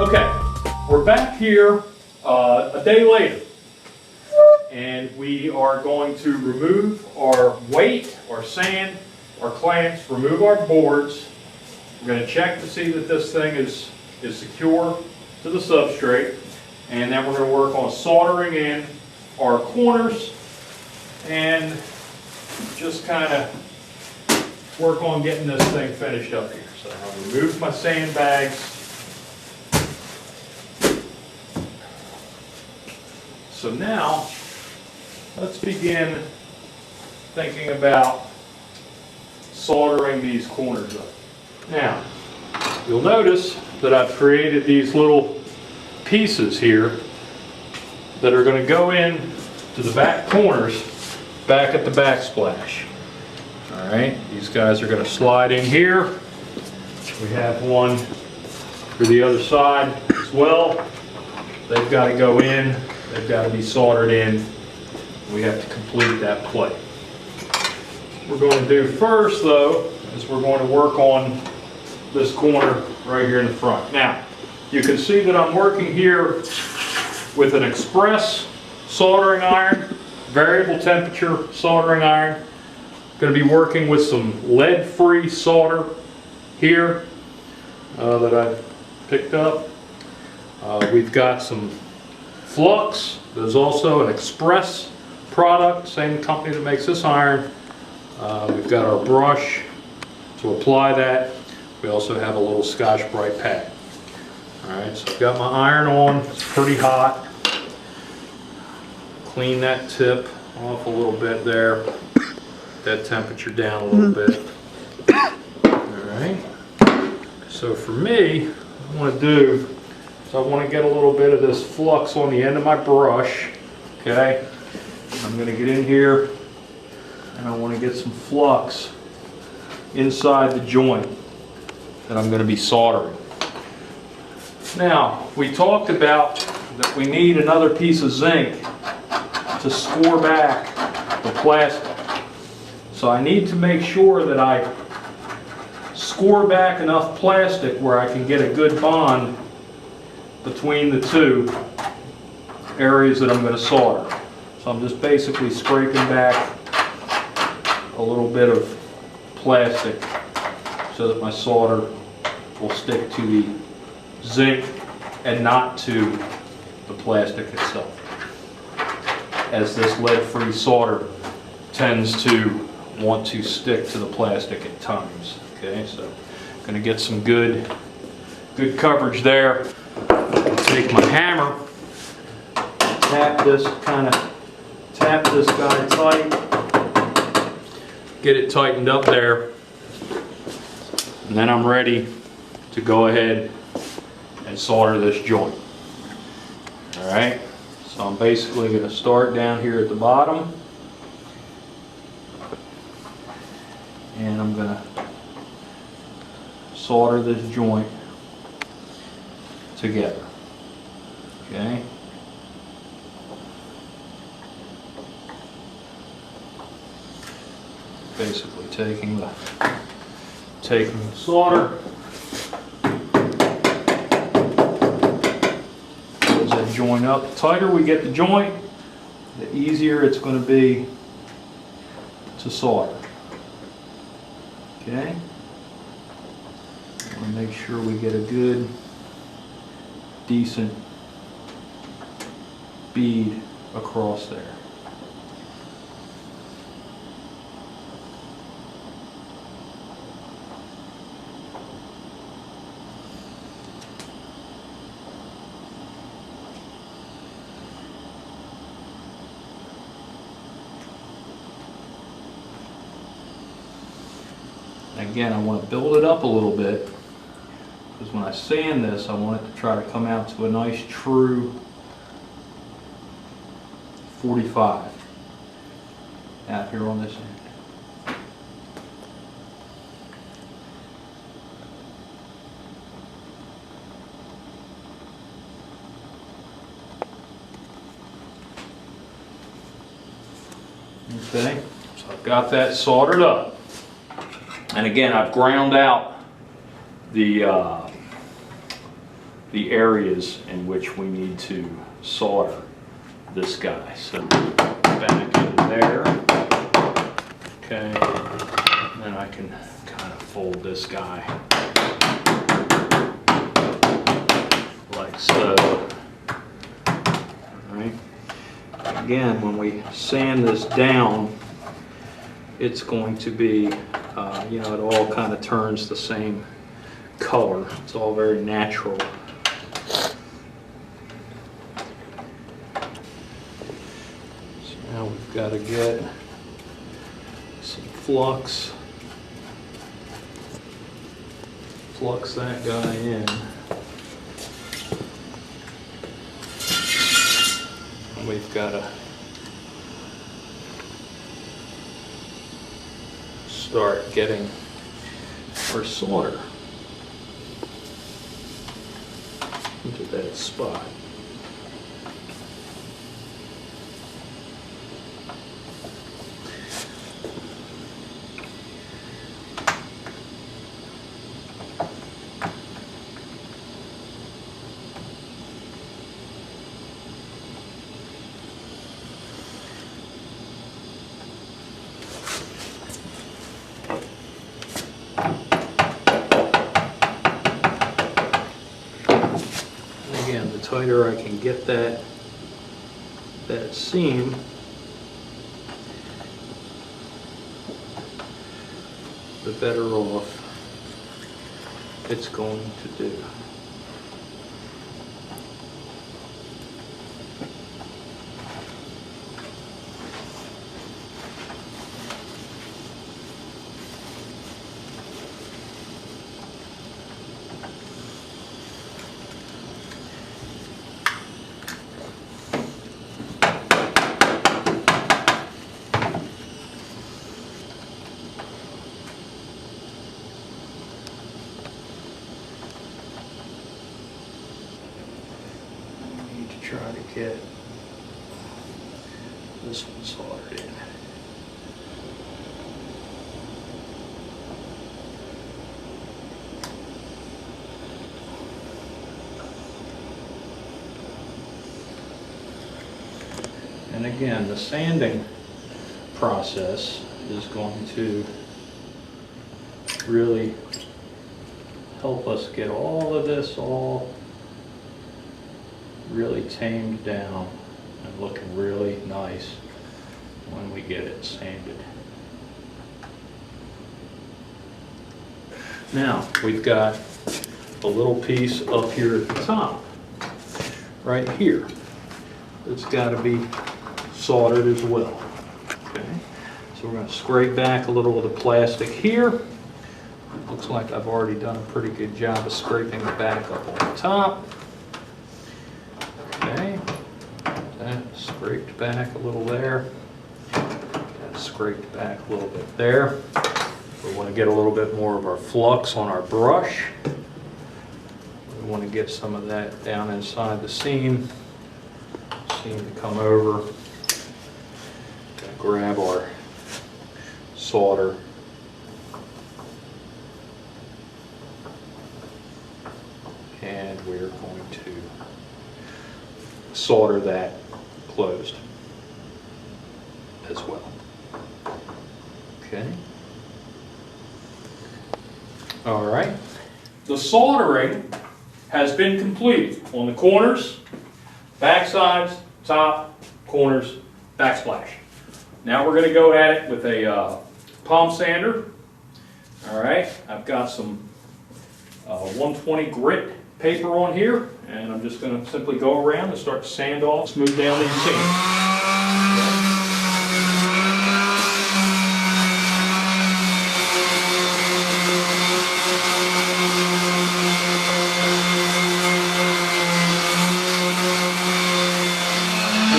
Okay, we're back here a day later, and we are going to remove our weight, our sand, our clamps, remove our boards. We're going to check to see that this thing is secure to the substrate, and then we're going to work on soldering in our corners and just kind of work on getting this thing finished up here. So I'll remove my sandbags. So now, let's begin thinking about soldering these corners up. Now, you'll notice that I've created these little pieces here that are going to go in to the back corners, back at the backsplash. All right, these guys are going to slide in here. We have one for the other side as well. They've got to go in. They've got to be soldered in. We have to complete that plate. What we're going to do first, though, is we're going to work on this corner right here in the front. Now, you can see that I'm working here with an express soldering iron, variable temperature soldering iron. Going to be working with some lead-free solder here that I picked up. We've got some flux. There's also an express product, same company that makes this iron. We've got our brush to apply that. We also have a little Scotch-Brite pad. Alright, so I've got my iron on. It's pretty hot. Clean that tip off a little bit there. That temperature down a little bit. Alright. So for me, what I want to do is I want to get a little bit of this flux on the end of my brush. Okay. I'm going to get in here and I want to get some flux inside the joint that I'm going to be soldering. Now, we talked about that we need another piece of zinc to score back the plastic. So I need to make sure that I score back enough plastic where I can get a good bond between the two areas that I'm going to solder. So I'm just basically scraping back a little bit of plastic so that my solder will stick to the zinc and not to the plastic itself, as this lead-free solder tends to want to stick to the plastic at times. Okay, so I'm going to get some good coverage there. I'll take my hammer, tap this guy tight, get it tightened up there, and then I'm ready to go ahead and solder this joint. Alright, so I'm basically going to start down here at the bottom, and I'm going to solder this joint together. Okay. Basically taking the solder, close that joint up. The tighter we get the joint, the easier it's going to be to solder. Okay. I want to make sure we get a good, decent bead across there. Again, I want to build it up a little bit, because when I sand this, I want it to try to come out to a nice true 45 out here on this end. Okay, so I've got that soldered up. And again, I've ground out the the areas in which we need to solder this guy. So back in there, okay, and then I can kind of fold this guy like so. All right. Again, when we sand this down, it's going to be, you know, it all kind of turns the same color. It's all very natural. So now we've got to get some flux that guy in. And we've got to start getting our solder into that spot. Again, the tighter I can get that seam, the better off it's going to do. Try to get this one soldered in. And again, the sanding process is going to really help us get all of this all really tamed down and looking really nice when we get it sanded. Now we've got a little piece up here at the top, right here. It's got to be soldered as well. Okay, so we're going to scrape back a little of the plastic here. Looks like I've already done a pretty good job of scraping it back up on the top. Okay, that scraped back a little there. That scraped back a little bit there. We want to get a little bit more of our flux on our brush. We want to get some of that down inside the seam. Seam to come over. Grab our solder. And we're going to solder that closed as well. Okay. All right. The soldering has been completed on the corners, back sides, top, corners, backsplash. Now we're going to go at it with a palm sander. All right. I've got some 120 grit paper on here, and I'm just going to simply go around and start to sand off, smooth down these seams.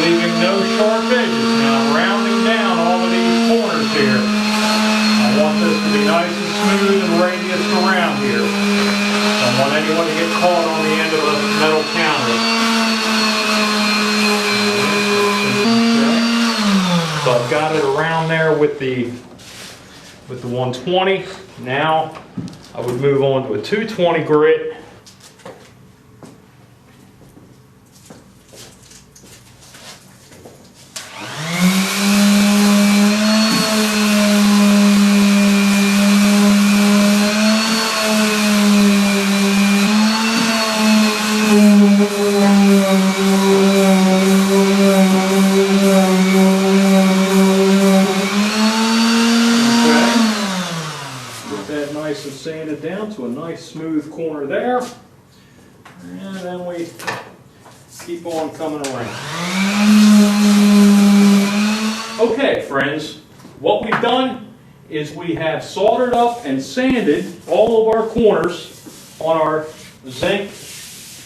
Leaving no sharp edges. Now rounding down all of these corners here. I want this to be nice and smooth and radius around here. I don't want anyone to get caught on the end of a metal counter. So I've got it around there with the 120. Now I would move on to a 220 grit. And then we keep on coming around. Okay, friends, what we've done is we have soldered up and sanded all of our corners on our zinc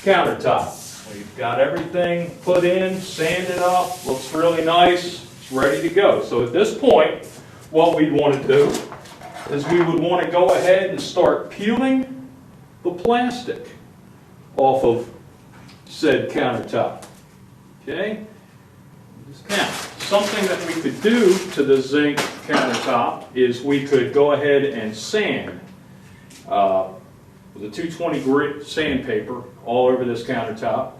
countertop. We've got everything put in, sanded up, looks really nice, it's ready to go. So at this point, what we'd want to do is we would want to go ahead and start peeling the plastic off of said countertop. Okay? Now, something that we could do to the zinc countertop is we could go ahead and sand with a 220 grit sandpaper all over this countertop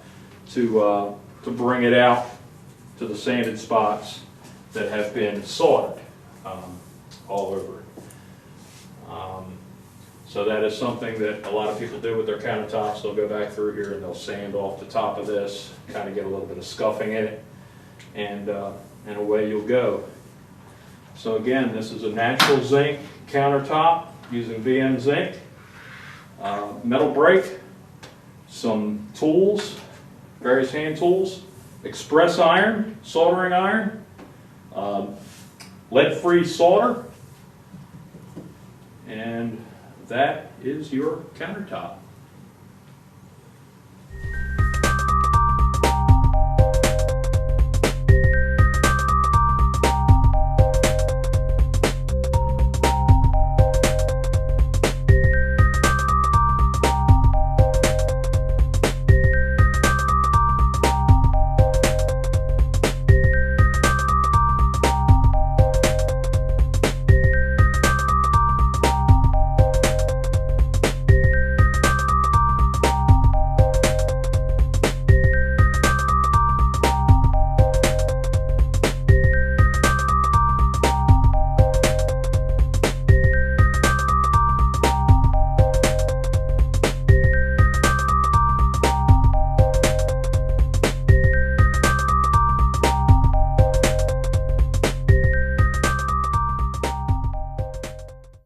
to bring it out to the sanded spots that have been soldered all over it. So that is something that a lot of people do with their countertops. They'll go back through here and they'll sand off the top of this, kind of get a little bit of scuffing in it, and away you'll go. So again, this is a natural zinc countertop using vm-zinc, metal brake, some tools, various hand tools, express iron, soldering iron, lead-free solder, and that is your countertop.